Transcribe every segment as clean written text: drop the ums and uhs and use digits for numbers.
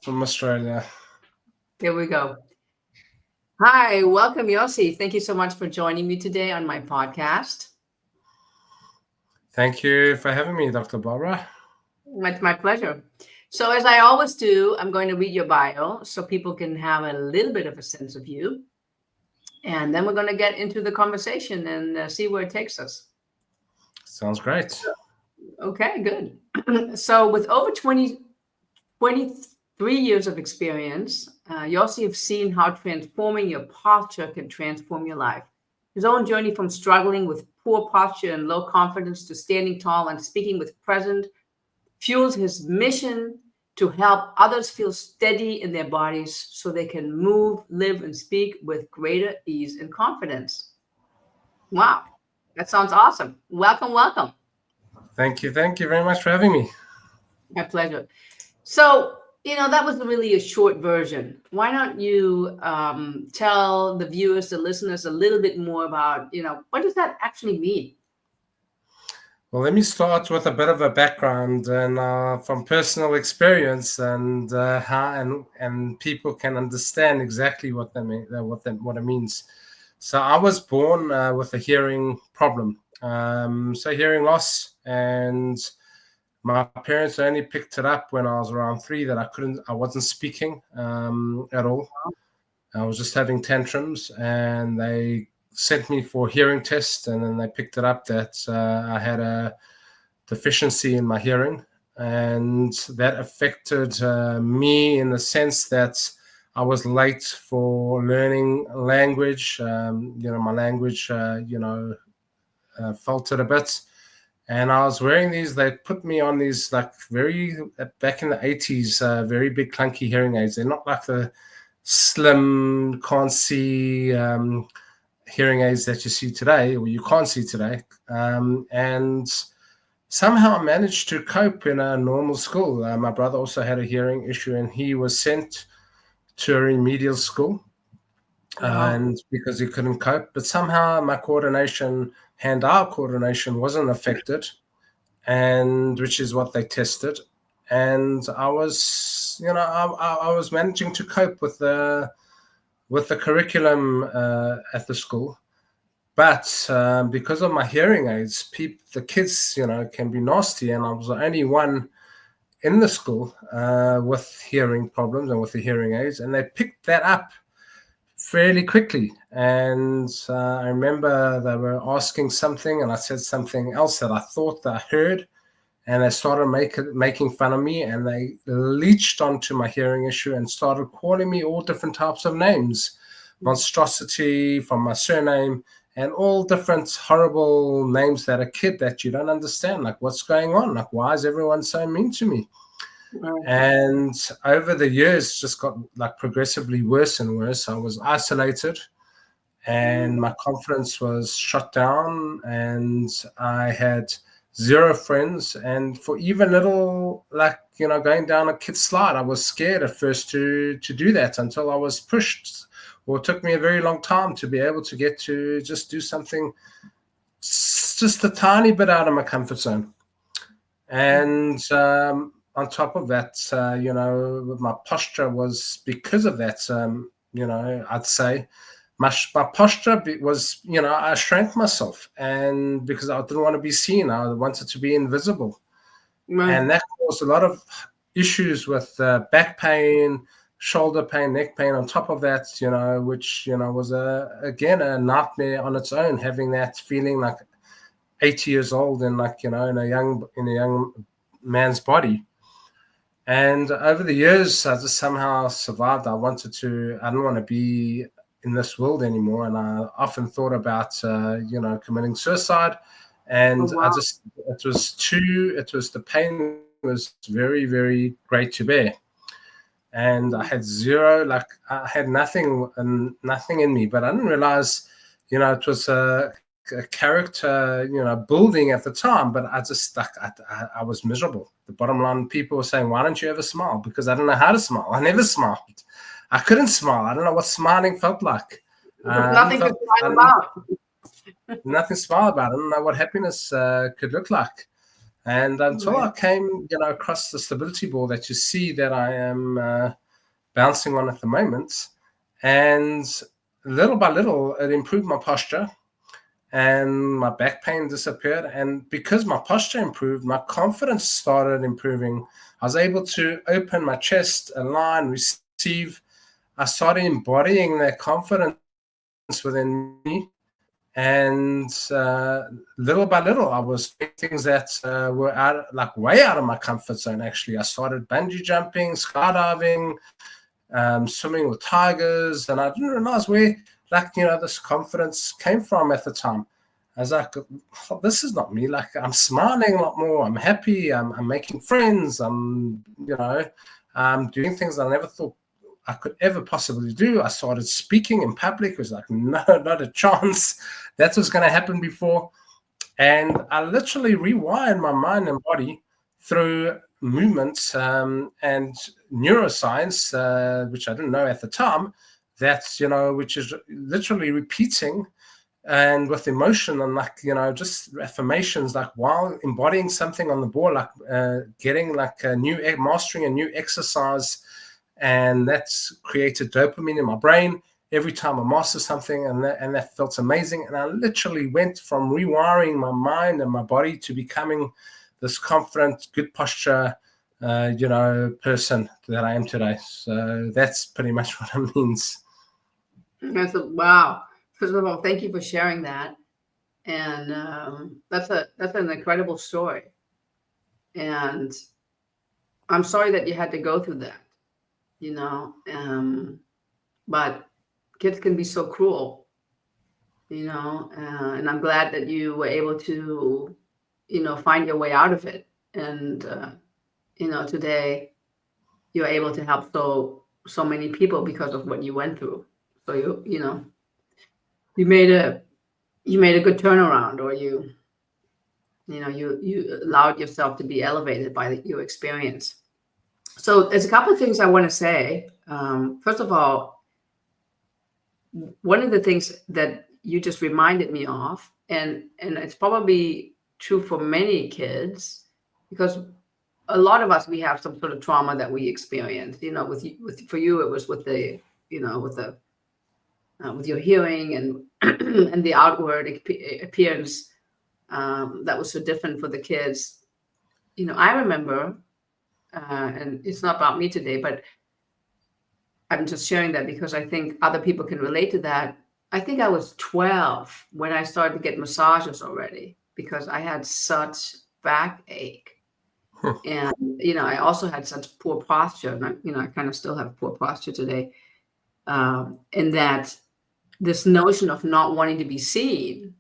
from Australia. Here we go. Hi, welcome, Yossi. Thank you so much for joining me today on my podcast. Thank you for having me, Dr. Barbara. It's my pleasure. So, as I always do, I'm going to read your bio so people can have a little bit of a sense of you. And then we're going to get into the conversation and see where it takes us. Sounds great. Okay, good. So, with over 23 years of experience, Yossi have seen how transforming your posture can transform your life. His own journey from struggling with poor posture and low confidence to standing tall and speaking with presence fuels his mission to help others feel steady in their bodies so they can move, live, and speak with greater ease and confidence. Wow, that sounds awesome. Welcome, welcome. Thank you very much for having me. My pleasure. So, that was really a short version. Why don't you tell the viewers, the listeners, a little bit more about, what does that actually mean? Well, let me start with a bit of a background and from personal experience and how and people can understand exactly what they mean, what it means. So I was born with a hearing problem, so hearing loss, and my parents only picked it up when I was around 3 that I wasn't speaking at all. I was just having tantrums, and they sent me for a hearing test, and then they picked it up that I had a deficiency in my hearing, and that affected me in the sense that I was late for learning language. My language, faltered a bit. And I was wearing these, they put me on these back in the 80s, very big clunky hearing aids. They're not like the slim, can't see hearing aids that you see today, or you can't see today. And somehow I managed to cope in a normal school. My brother also had a hearing issue, and he was sent to a remedial school. And because he couldn't cope, but somehow my hand-eye coordination wasn't affected, and which is what they tested. And I was, I was managing to cope with the curriculum at the school. But because of my hearing aids, the kids, can be nasty, and I was the only one in the school with hearing problems and with the hearing aids, and they picked that up fairly quickly. And I remember they were asking something, and I said something else that I thought that I heard, and they started making fun of me, and they leached onto my hearing issue and started calling me all different types of names, monstrosity from my surname, and all different horrible names that a kid that you don't understand, like what's going on, like why is everyone so mean to me? And over the years, just got progressively worse and worse. I was isolated, and my confidence was shut down, and I had zero friends. And for even little, going down a kid's slide, I was scared at first to do that until I was pushed, or it took me a very long time to be able to get to just do something just a tiny bit out of my comfort zone. And on top of that, my posture was because of that, I'd say my posture was, I shrank myself, and because I didn't want to be seen, I wanted to be invisible. And that caused a lot of issues with back pain, shoulder pain, neck pain on top of that, which, was again a nightmare on its own, having that feeling like 80 years old and in a young man's body. And over the years, I just somehow survived. I didn't want to be in this world anymore. And I often thought about, committing suicide. And the pain was very, very great to bear. And I had I had nothing in me, but I didn't realize, it was a character, building at the time, but I just I was miserable. The bottom line, people were saying, why don't you ever smile? Because I don't know how to smile. I never smiled. I couldn't smile. I don't know what smiling felt like. Nothing to smile about. Nothing to smile about. I don't know what happiness could look like. And until I came, across the stability ball that you see that I am bouncing on at the moment, and little by little, it improved my posture, and my back pain disappeared. And because my posture improved, my confidence started improving. I was able to open my chest, align, receive. I started embodying that confidence within me. And little by little, I was doing things that were way out of my comfort zone. Actually, I started bungee jumping, skydiving, swimming with tigers, and I didn't realize where, this confidence came from at the time. I was like, oh, this is not me. Like, I'm smiling a lot more. I'm happy. I'm making friends. I'm doing things that I never thought I could ever possibly do. I started speaking in public. It was like, no, not a chance. That was going to happen before. And I literally rewired my mind and body through movements and neuroscience, which I didn't know at the time, which is literally repeating and with emotion and just affirmations, like while embodying something on the board, getting mastering a new exercise. And that's created dopamine in my brain every time I master something, and that felt amazing. And I literally went from rewiring my mind and my body to becoming this confident, good posture, person that I am today. So that's pretty much what it means. Wow. First of all, thank you for sharing that. And that's an incredible story. And I'm sorry that you had to go through that. But kids can be so cruel, and I'm glad that you were able to, find your way out of it. And, today you're able to help so many people because of what you went through. So you made a good turnaround, or you allowed yourself to be elevated by your experience. So there's a couple of things I want to say. First of all, one of the things that you just reminded me of, and it's probably true for many kids, because a lot of us, we have some sort of trauma that we experience. For you, it was with the, with your hearing and and the outward appearance that was so different for the kids. I remember. And it's not about me today, but I'm just sharing that because I think other people can relate to that. I think I was 12 when I started to get massages already, because I had such backache. And, I also had such poor posture. And I kind of still have poor posture today. And that this notion of not wanting to be seen,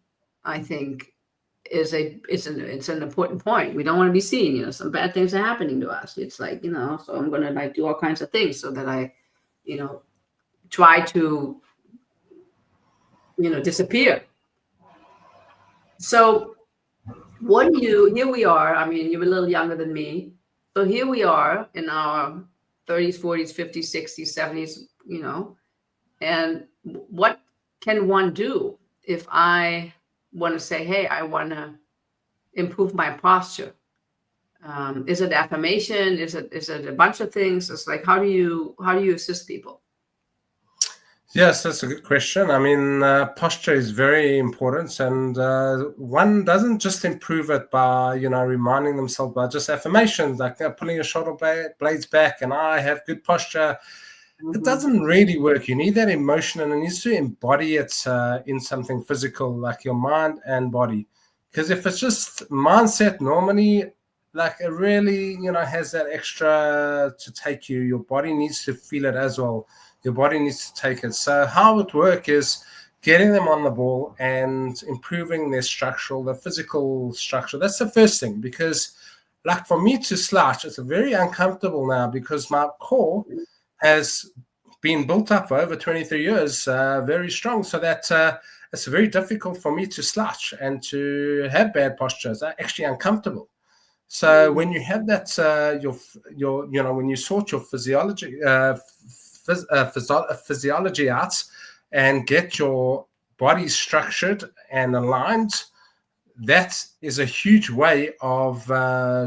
I think, it's an important point. We don't want to be seen. Some bad things are happening to us. It's like, so I'm going to do all kinds of things so that I, try to, disappear. So here we are. I mean, you're a little younger than me. So here we are in our 30s, 40s, 50s, 60s, 70s, and what can one do if I want to say, hey, I want to improve my posture? Is it affirmation? Is it a bunch of things? It's like, how do you assist people? Yes, that's a good question. I mean, posture is very important, and one doesn't just improve it by, reminding themselves by just affirmations, like pulling your shoulder blades back, and I have good posture. Mm-hmm. It doesn't really work. You need that emotion, and it needs to embody it in something physical, like your mind and body. Because if it's just mindset, normally, like it really, has that extra to take you. Your body needs to feel it as well. Your body needs to take it. So how it works is getting them on the ball and improving their the physical structure. That's the first thing, because like for me to slouch, it's very uncomfortable now because my core has been built up for over 23 years, very strong. So that it's very difficult for me to slouch and to have bad posture. It's actually uncomfortable. So when you have that, when you sort your physiology out and get your body structured and aligned, that is a huge way of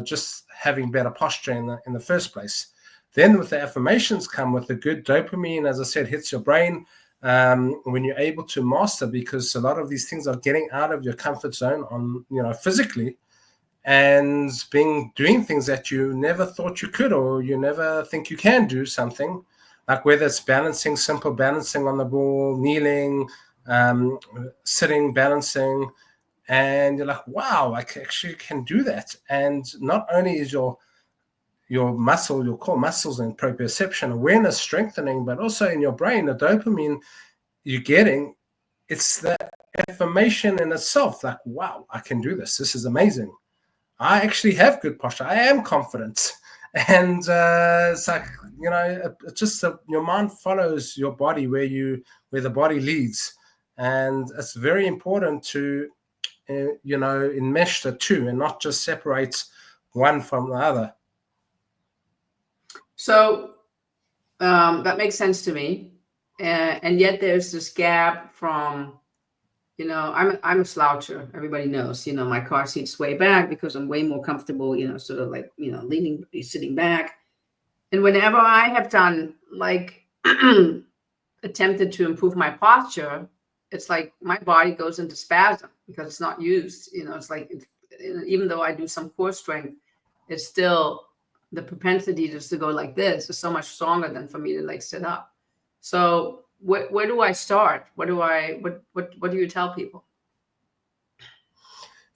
just having better posture in the first place. Then with the affirmations come with the good dopamine, as I said, hits your brain when you're able to master, because a lot of these things are getting out of your comfort zone on, physically, and doing things that you never thought you could, or you never think you can do something, like whether it's simple balancing on the ball, kneeling, sitting, balancing, and you're like, wow, I actually can do that. And not only is your muscle, your core muscles and proprioception awareness strengthening, but also in your brain, the dopamine you're getting, it's that affirmation in itself, like, wow, I can do this. This is amazing. I actually have good posture. I am confident. And it's like, it's just your mind follows your body where the body leads. And it's very important to, enmesh the two and not just separate one from the other. So that makes sense to me. And yet there's this gap from, I'm a sloucher. Everybody knows, my car seat's way back because I'm way more comfortable, sort of like, leaning, sitting back. And whenever I have done like attempted to improve my posture, it's like my body goes into spasm because it's not used. It's like, even though I do some core strength, it's still the propensity just to go like this is so much stronger than for me to like sit up. So where do I start? What do you tell people?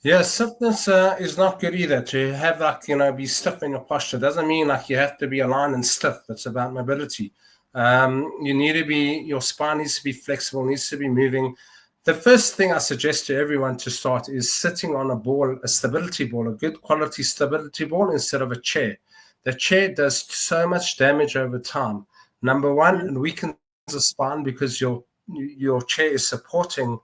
Yeah, stiffness is not good either. To have be stiff in your posture doesn't mean like you have to be aligned and stiff. It's about mobility. You need to your spine needs to be flexible, needs to be moving. The first thing I suggest to everyone to start is sitting on a stability ball, a good quality stability ball instead of a chair. The chair does so much damage over time. Number one, it weakens the spine because your chair is supporting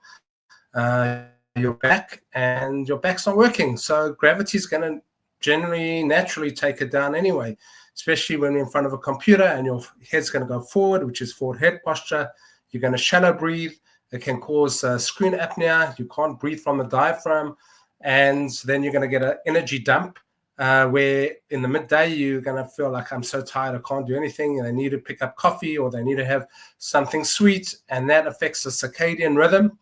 your back, and your back's not working. So gravity is going to naturally take it down anyway, especially when you're in front of a computer and your head's going to go forward, which is forward head posture. You're going to shallow breathe. It can cause screen apnea. You can't breathe from the diaphragm. And then you're going to get an energy dump where in the midday, you're going to feel like, I'm so tired, I can't do anything. And they need to pick up coffee or they need to have something sweet. And that affects the circadian rhythm.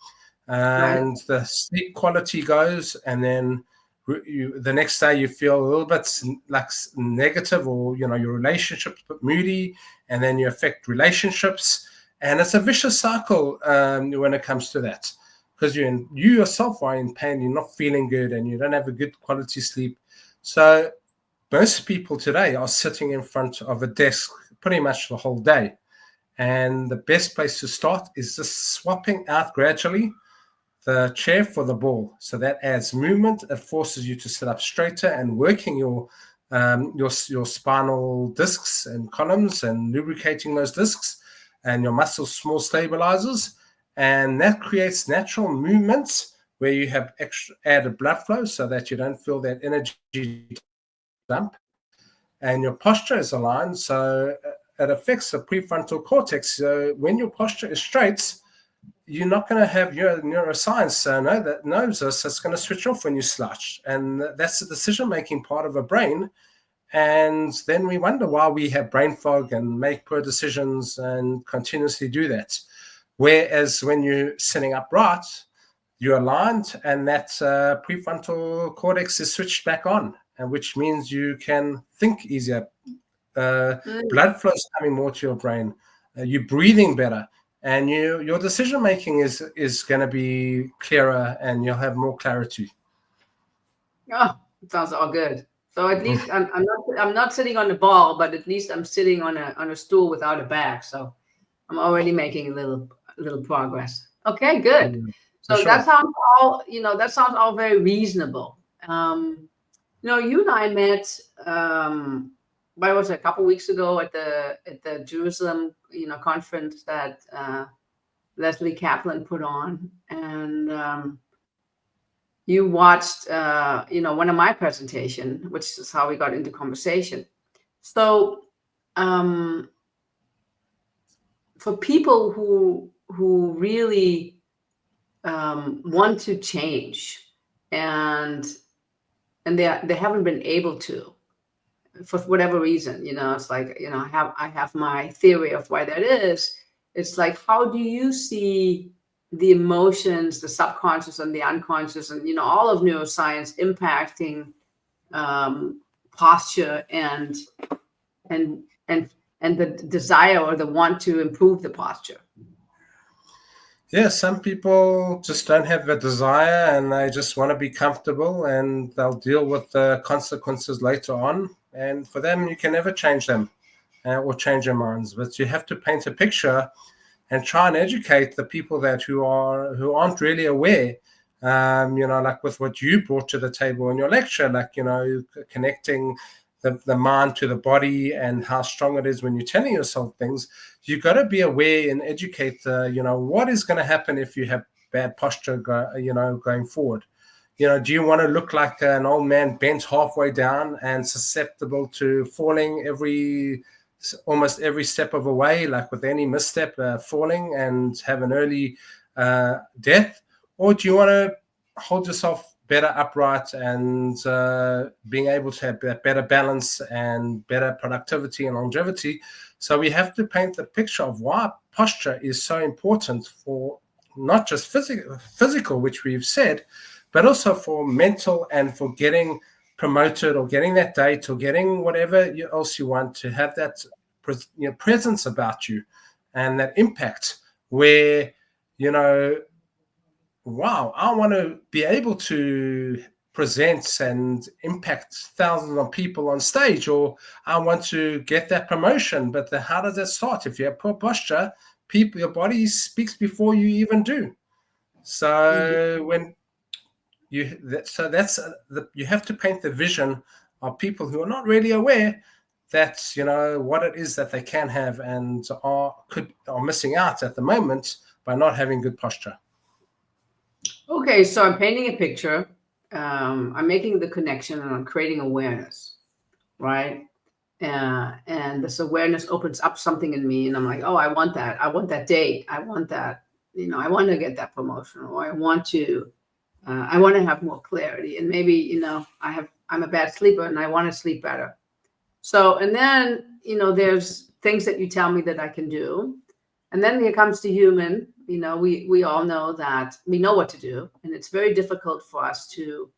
And the sleep quality goes, and then the next day you feel a little bit like negative, or your relationships moody, and then you affect relationships, and it's a vicious cycle when it comes to that, because you yourself are in pain, you're not feeling good, and you don't have a good quality sleep. So most people today are sitting in front of a desk pretty much the whole day, and the best place to start is just swapping out gradually the chair for the ball. So that adds movement. It forces you to sit up straighter and working your spinal discs and columns and lubricating those discs and your muscle small stabilizers. And that creates natural movements where you have extra added blood flow so that you don't feel that energy dump. And your posture is aligned. So it affects the prefrontal cortex. So when your posture is straight, you're not going to have your neuroscience that knows this. It's going to switch off when you slouch. And that's the decision-making part of a brain. And then we wonder why we have brain fog and make poor decisions and continuously do that. Whereas when you're sitting upright, you're aligned and that prefrontal cortex is switched back on, and which means you can think easier. Blood flow is coming more to your brain. You're breathing better. And your decision making is going to be clearer, and you'll have more clarity. Oh, it sounds all good. So at least I'm not sitting on the ball, but at least I'm sitting on a stool without a back. So I'm already making a little progress. Okay, good. So sure. That sounds all very reasonable. You and I met. But it was a couple weeks ago at the Jerusalem, conference that Leslie Kaplan put on, and you watched, one of my presentation, which is how we got into conversation. So, for people who really want to change, and they haven't been able to, for whatever reason. It's like, I have my theory of why that is. It's like, how do you see the emotions, the subconscious and the unconscious, and all of neuroscience impacting posture and the desire or the want to improve the posture? Yeah, some people just don't have the desire and they just want to be comfortable, and they'll deal with the consequences later on. And for them, you can never change them or change their minds. But you have to paint a picture and try and educate the people who aren't really aware. Like with what you brought to the table in your lecture, like, connecting the mind to the body and how strong it is when you're telling yourself things. You've got to be aware and educate, what is going to happen if you have bad posture, going forward. Do you want to look like an old man bent halfway down and susceptible to falling almost every step of the way, like with any misstep, falling and have an early death? Or do you want to hold yourself better upright and being able to have better balance and better productivity and longevity? So we have to paint the picture of why posture is so important for not just physical, which we've said, but also for mental and for getting promoted or getting that date or getting whatever else you want, to have that presence about you and that impact where, wow, I want to be able to present and impact thousands of people on stage, or I want to get that promotion. But how does that start? If you have poor posture, your body speaks before you even do. So when you have to paint the vision of people who are not really aware that what it is that they can have and are missing out at the moment by not having good posture. Okay, so I'm painting a picture. I'm making the connection and I'm creating awareness, right? And this awareness opens up something in me, and I'm like, oh, I want that. I want that date. I want that. I want to get that promotion, or I want to have more clarity. And maybe I'm a bad sleeper, and I want to sleep better. So, and then there's things that you tell me that I can do, and then it comes to human. We all know that we know what to do, and it's very difficult for us to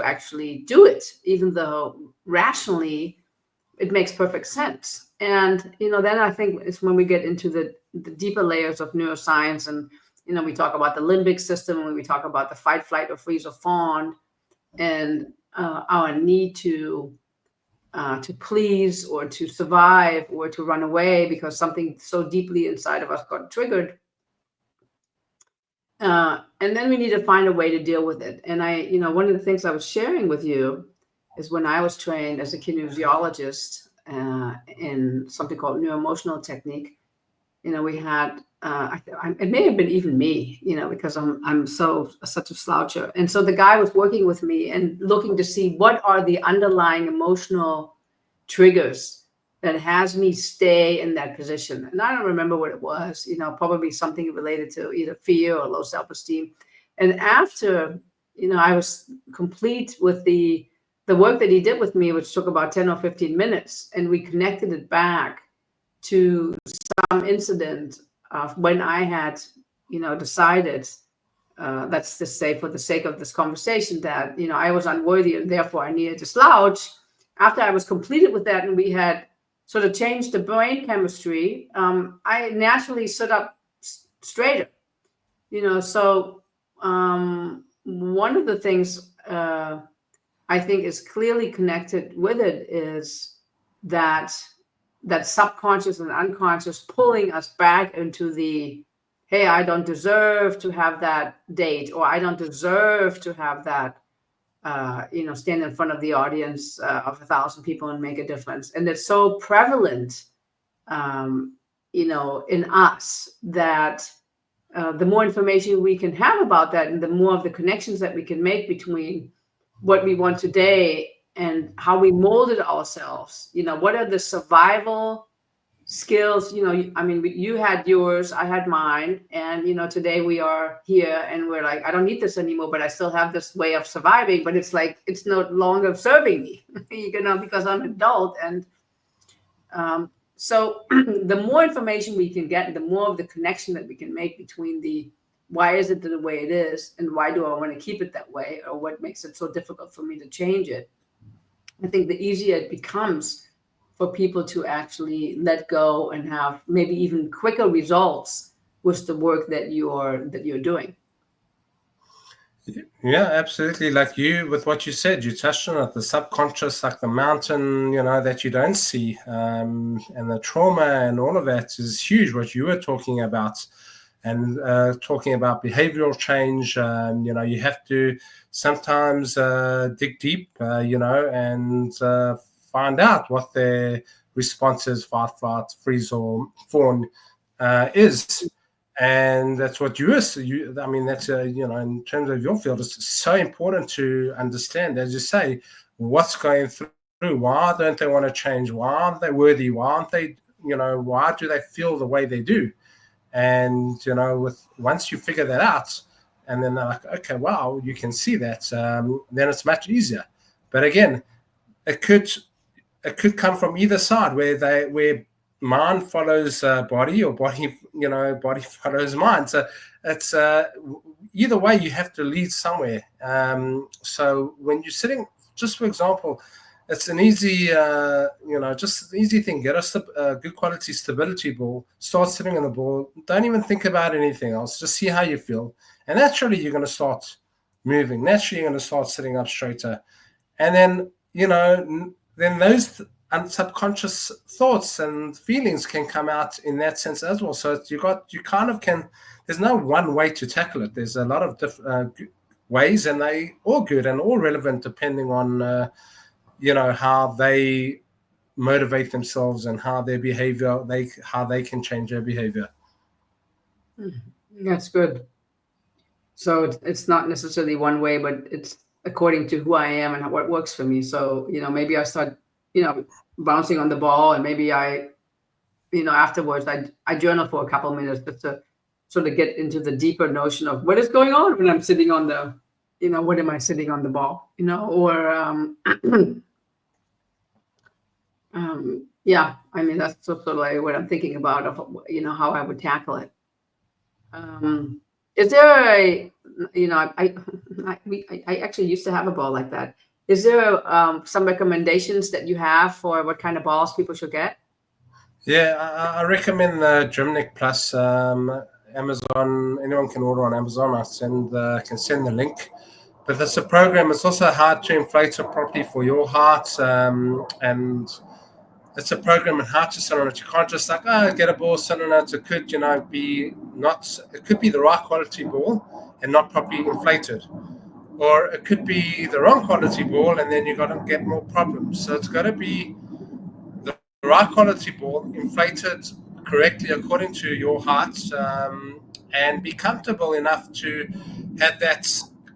actually do it, even though rationally it makes perfect sense. And then I think it's when we get into the deeper layers of neuroscience, and we talk about the limbic system, and we talk about the fight, flight, or freeze, or fawn, and our need to please or to survive or to run away because something so deeply inside of us got triggered. And then we need to find a way to deal with it. And one of the things I was sharing with you is when I was trained as a kinesiologist in something called neuroemotional technique, we had, it may have been even me, because I'm such a sloucher. And so the guy was working with me and looking to see what are the underlying emotional triggers that has me stay in that position. And I don't remember what it was, probably something related to either fear or low self-esteem. And after, I was complete with the work that he did with me, which took about 10 or 15 minutes, and we connected it back to some incident of when I had, decided, let's just say for the sake of this conversation, that, I was unworthy and therefore I needed to slouch. After I was completed with that and we had sort of changed the brain chemistry, I naturally stood up straighter, so one of the things I think is clearly connected with it is that subconscious and unconscious pulling us back into the, hey, I don't deserve to have that date, or I don't deserve to have that, stand in front of the audience of 1,000 people and make a difference. And it's so prevalent, in us that the more information we can have about that, and the more of the connections that we can make between what we want today and how we molded ourselves, what are the survival skills, I mean, you had yours, I had mine, and today we are here and we're like, I don't need this anymore, but I still have this way of surviving, but it's like it's no longer serving me, because I'm an adult. And so the more information we can get, the more of the connection that we can make between the why is it the way it is and why do I want to keep it that way, or what makes it so difficult for me to change it, I think the easier it becomes for people to actually let go and have maybe even quicker results with the work that you're doing. Yeah, absolutely. Like you, with what you said, you touched on it, the subconscious, like the mountain, that you don't see, and the trauma and all of that is huge. What you were talking about, and talking about behavioral change, you have to sometimes dig deep, and find out what their response is, fight, flight, freeze, or fawn is. And that's what I mean, that's, in terms of your field, it's so important to understand, as you say, what's going through. Why don't they want to change? Why aren't they worthy? Why aren't they, why do they feel the way they do? And, once you figure that out, and then they're like, okay, wow, you can see that, then it's much easier. But again, it could come from either side, where mind follows body, or body follows mind. So it's either way, you have to lead somewhere. So when you're sitting, just for example, it's an easy, just an easy thing. Get a good quality stability ball. Start sitting on the ball. Don't even think about anything else. Just see how you feel. And naturally, you're going to start moving. Naturally, you're going to start sitting up straighter. And then, then those subconscious thoughts and feelings can come out in that sense as well. So there's no one way to tackle it. There's a lot of different ways, and they all good and all relevant depending on, how they motivate themselves and how their behavior, how they can change their behavior. That's good. So it's not necessarily one way, but it's according to who I am and what works for me. So, maybe I start, bouncing on the ball, and maybe I, afterwards I journal for a couple of minutes just to sort of get into the deeper notion of what is going on when I'm sitting on the, what am I sitting on the ball, or, yeah, I mean, that's sort of like what I'm thinking about of, how I would tackle it. Is there I actually used to have a ball like that. Is there some recommendations that you have for what kind of balls people should get? Yeah, I recommend the Gymnic Plus. Amazon, anyone can order on Amazon. I can send the link. But that's a program. It's also hard to inflate it properly for your heart, and it's a program on how to sit on it. You can't just get a ball, sit on it. It could, it could be the right quality ball and not properly inflated, or it could be the wrong quality ball and then you're going to get more problems. So it's got to be the right quality ball, inflated correctly according to your heart, and be comfortable enough to have that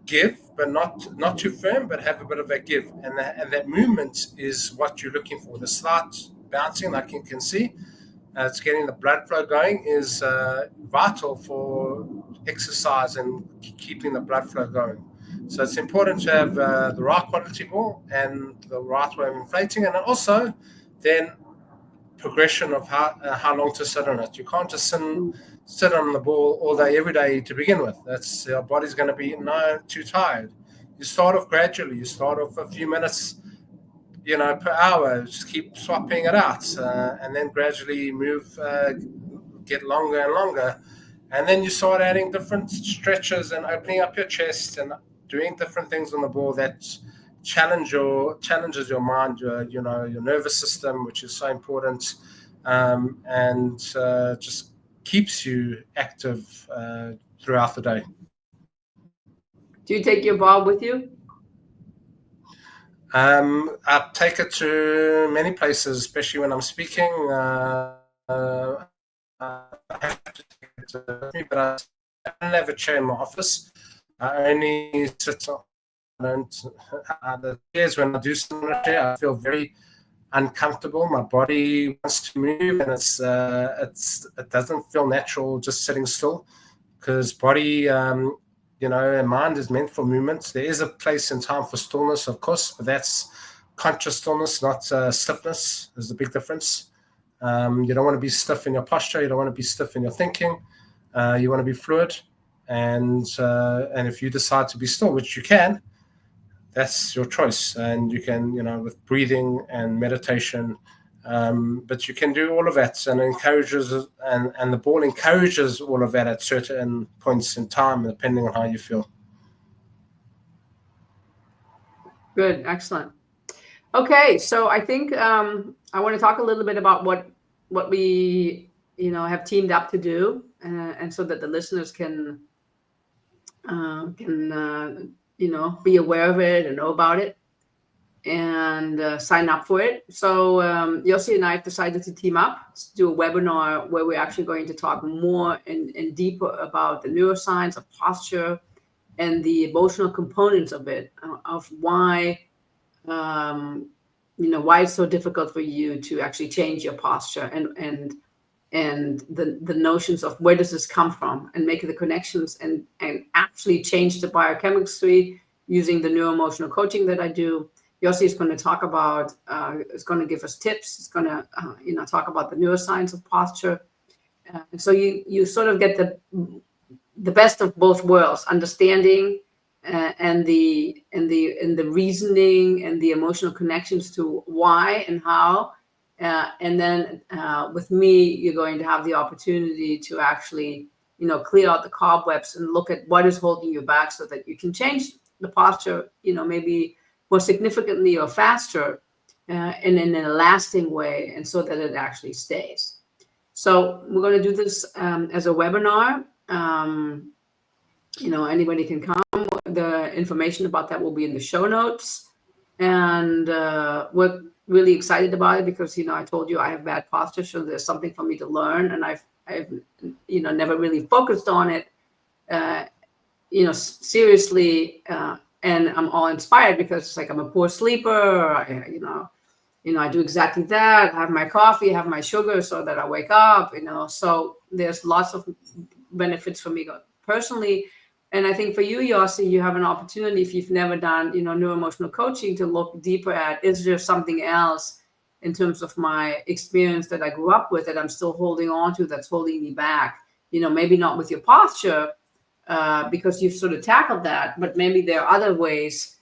give, but not too firm, but have a bit of a give, and that movement is what you're looking for. The slight bouncing, like you can see, it's getting the blood flow going, is vital for exercise and keeping the blood flow going. So it's important to have the right quality ball and the right way of inflating, and also then progression of how long to sit on it. You can't just sit on the ball all day, every day to begin with. That's your body's going to be too tired. You start off gradually. You start off a few minutes, per hour. Just keep swapping it out, and then gradually move, get longer and longer, and then you start adding different stretches and opening up your chest and doing different things on the ball that challenges your mind, your nervous system, which is so important, and just keeps you active throughout the day. Do you take your ball with you? I take it to many places, especially when I'm speaking. I have to take it with me, but I don't have a chair in my office. I only sit on. The chairs, when I do sit on a chair, I feel very uncomfortable. My body wants to move, and it doesn't feel natural just sitting still, because body, and mind is meant for movement. There is a place and time for stillness, of course, but that's conscious stillness, not stiffness. There's a big difference. You don't want to be stiff in your posture. You don't want to be stiff in your thinking. You want to be fluid, and if you decide to be still, which you can, that's your choice. And you can, with breathing and meditation, but you can do all of that, and encourages, and the ball encourages all of that at certain points in time, depending on how you feel. Good, excellent. Okay, so I think I want to talk a little bit about what we have teamed up to do, and so that the listeners can be aware of it and know about it, and sign up for it. So Yossi and I have decided to team up to do a webinar where we're actually going to talk more and deeper about the neuroscience of posture and the emotional components of it, of why why it's so difficult for you to actually change your posture, and the notions of where does this come from, and make the connections and actually change the biochemistry using the neuroemotional coaching that I do. Yossi is going to talk about, is going to give us tips. It's going to, talk about the neuroscience of posture. So you sort of get the best of both worlds, understanding and the reasoning and the emotional connections to why and how. And then with me, you're going to have the opportunity to actually, clear out the cobwebs and look at what is holding you back, so that you can change the posture, maybe more significantly or faster, and in a lasting way, and so that it actually stays. So we're going to do this as a webinar. Anybody can come. The information about that will be in the show notes. And we're really excited about it because, I told you I have bad posture, so there's something for me to learn. And I've never really focused on it, seriously. And I'm all inspired because it's like I'm a poor sleeper. I do exactly that. I have my coffee, have my sugar so that I wake up, So there's lots of benefits for me personally. And I think for you, Yossi, you have an opportunity, if you've never done, neuroemotional coaching, to look deeper at, is there something else in terms of my experience that I grew up with that I'm still holding on to, that's holding me back? Maybe not with your posture, because you've sort of tackled that, but maybe there are other ways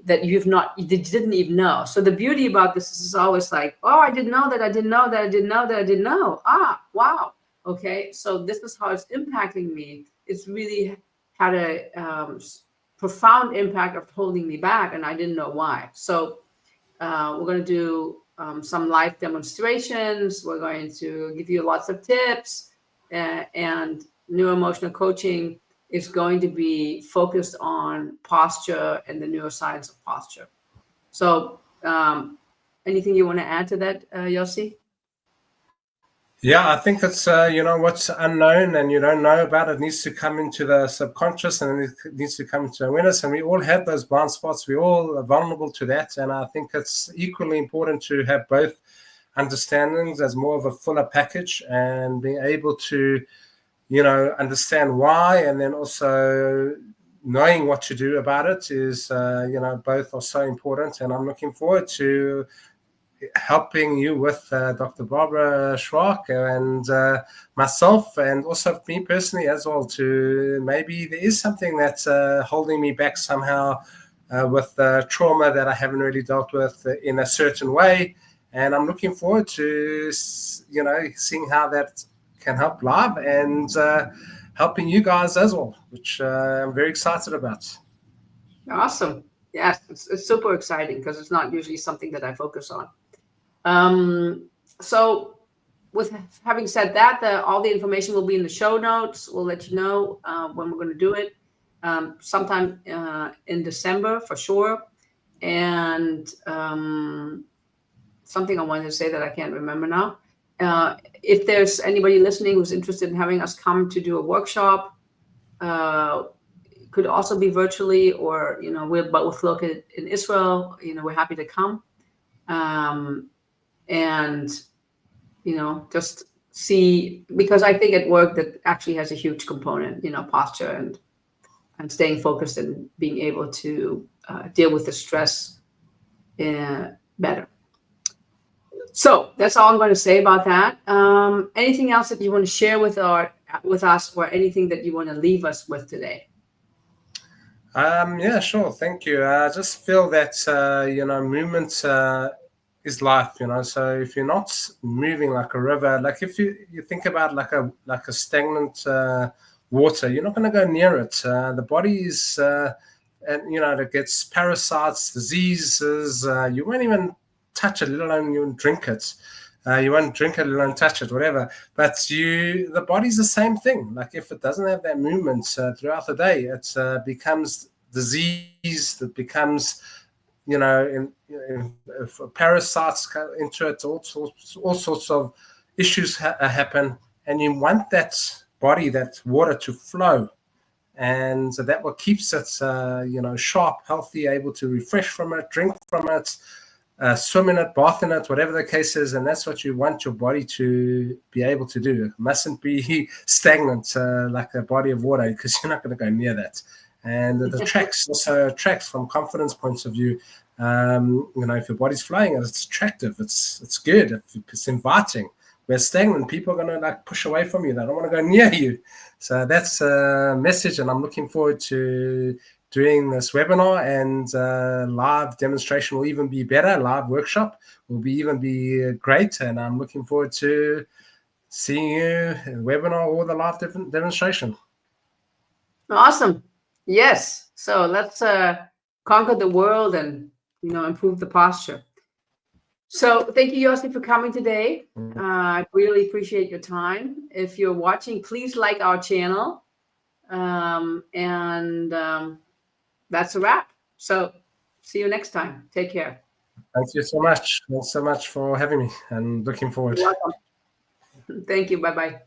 that you didn't even know. So the beauty about this is always like, oh, I didn't know that, I didn't know that, I didn't know that, I didn't know. Ah, wow. Okay, so this is how it's impacting me. It's really had a profound impact of holding me back, and I didn't know why. So we're going to do some live demonstrations. We're going to give you lots of tips, and neuroemotional coaching is going to be focused on posture and the neuroscience of posture. So anything you want to add to that, Yossi? Yeah, I think it's, what's unknown and you don't know about it needs to come into the subconscious, and it needs to come into awareness. And we all have those blind spots. We all are vulnerable to that. And I think it's equally important to have both understandings as more of a fuller package, and being able to, understand why, and then also knowing what to do about it is, both are so important. And I'm looking forward to helping you with Dr. Barbara Schwark and myself, and also me personally as well, to maybe there is something that's holding me back somehow with trauma that I haven't really dealt with in a certain way. And I'm looking forward to, seeing how that can help live, and helping you guys as well, which I'm very excited about. Awesome. Yes, it's super exciting because it's not usually something that I focus on. So with having said that, all the information will be in the show notes. We'll let you know when we're going to do it, sometime in December for sure. And something I wanted to say that I can't remember now. If there's anybody listening who's interested in having us come to do a workshop, could also be virtually, or we're both located in Israel. We're happy to come. and, just see, because I think at work that actually has a huge component, posture and staying focused and being able to deal with the stress better. So that's all I'm going to say about that. Anything else that you want to share with us, or anything that you want to leave us with today? Yeah, sure. Thank you. I just feel that, movement is life, so if you're not moving like a river, like if you think about like a stagnant water, you're not going to go near it. The body is, and it gets parasites, diseases. You won't even touch it, let alone you drink it. You won't drink it, let alone touch it, whatever. But the body's the same thing. Like if it doesn't have that movement throughout the day, it becomes disease. It becomes, if parasites come into it, all sorts of issues happen, and you want that body, that water, to flow, and so that what keeps it, sharp, healthy, able to refresh from it, drink from it, swim in it, bath in it, whatever the case is, and that's what you want your body to be able to do. It mustn't be stagnant like a body of water, because you're not going to go near that. And the tracks also attracts from confidence points of view. If your body's flowing, it's attractive, it's good, it's inviting. Where stagnant, people are going to push away from you. They don't want to go near you. So that's a message, and I'm looking forward to doing this webinar, and live demonstration will even be better. Live workshop will even be great, and I'm looking forward to seeing you webinar or the live demonstration. Awesome. Yes. So let's conquer the world and improve the posture. So thank you, Yossi, for coming today. I really appreciate your time. If you're watching, please like our channel. And that's a wrap. So see you next time. Take care. Thank you so much. Thanks so much for having me, and looking forward. You're welcome. Thank you. Bye-bye.